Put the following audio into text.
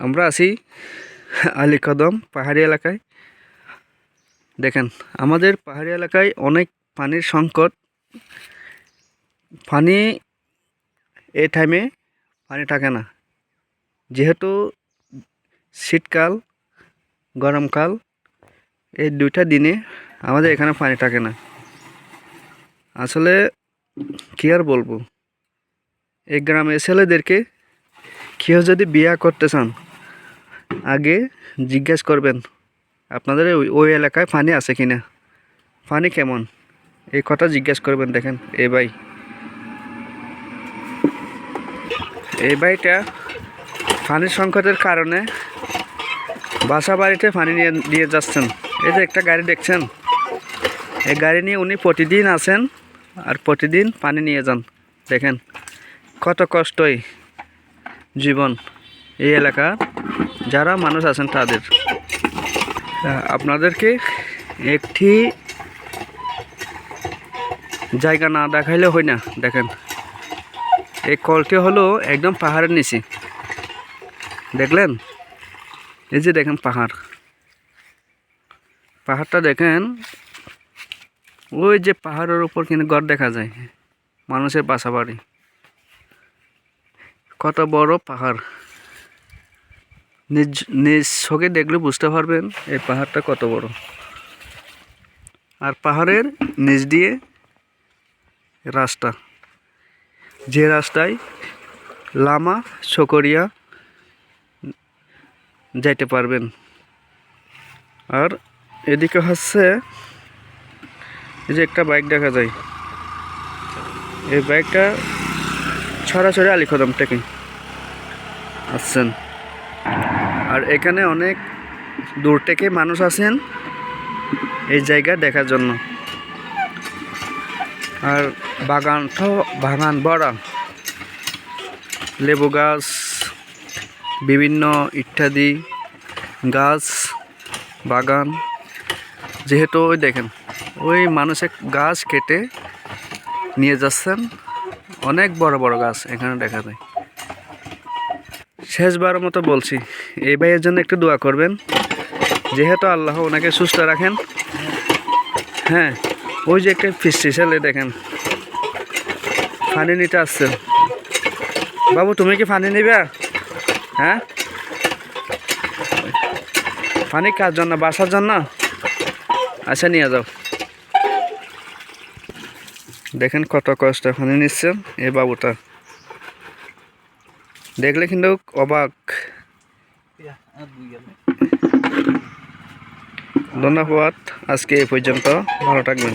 আমরা আছি আলীকদম পাহাড়ি এলাকায়। দেখেন আমাদের পাহাড়ি এলাকায় অনেক পানির সংকট। পানি এই টাইমে পানি থাকে না, যেহেতু শীতকাল গরমকাল এই দুইটা দিনে আমাদের এখানে পানি থাকে না। আসলে কি আর বলবো, এই গ্রামের ছেলেদেরকে কেউ যদি বিয়ে করতে চান আগে জিজ্ঞেস করবেন আপনাদের ওই এলাকায় পানি আছে কিনা, পানি কেমন, এই কথা জিজ্ঞেস করবেন। দেখেন এই ভাইটা পানির সংকটের কারণে বাসা বাড়িতে পানি নিয়ে দিয়ে যাচ্ছেন। এই যে একটা গাড়ি দেখছেন, এই গাড়ি নিয়ে উনি প্রতিদিন আসেন আর প্রতিদিন পানি নিয়ে যান। দেখেন কত কষ্টই জীবন এই এলাকার যারা মানুষ আছেন তাদের। আপনাদেরকে একটি জায়গা না দেখাইলে হয় না। দেখেন এই কলটি হলো একদম পাহাড়ের নিচে, দেখলেন? এই যে দেখেন পাহাড়টা দেখেন, ওই যে পাহাড়ের উপর কিন্তু ঘর দেখা যায়, মানুষের বাসা বাড়ি। কত বড় পাহাড়, নিজ চোখে দেখলে বুঝতে পারবেন এই পাহাড়টা কত বড়। আর পাহাড়ের নিচ দিয়ে রাস্তা, যে রাস্তায় লামা চকরিয়া যাইতে পারবেন। আর এদিকে হচ্ছে এই যে একটা বাইক দেখা যায়, এই বাইকটা সরাসরি আলীকদম থেকে আসছেন। আর এখানে অনেক দূর থেকে মানুষ আসেন এই জায়গা দেখার জন্য। আর বাগান বড়া, লেবু গাছ, বিভিন্ন ইত্যাদি গাছ বাগান। যেহেতু ওই দেখেন ওই মানুষে গাছ কেটে নিয়ে যাচ্ছেন, অনেক বড় বড় গাছ এখানে দেখা যায়। শেষবারের মতো বলছি, এই ভাইয়ের জন্য একটু দোয়া করবেন, যেহেতু আল্লাহ ওনাকে সুস্থ রাখেন। হ্যাঁ, ওই যে একটা ফিস্টি ছেলে দেখেন পানি নিতে আসছেন। বাবু তুমি কি পানি নিবে? হ্যাঁ, পানি কার জন্য? বাসার জন্য? আচ্ছা নিয়ে যাও। দেখেন কত কষ্ট পানি নিচ্ছেন এই বাবুটা, দেখলে কিন্তু অবাক। ধন্যবাদ, আজকে এই পর্যন্ত, ভালো থাকবেন।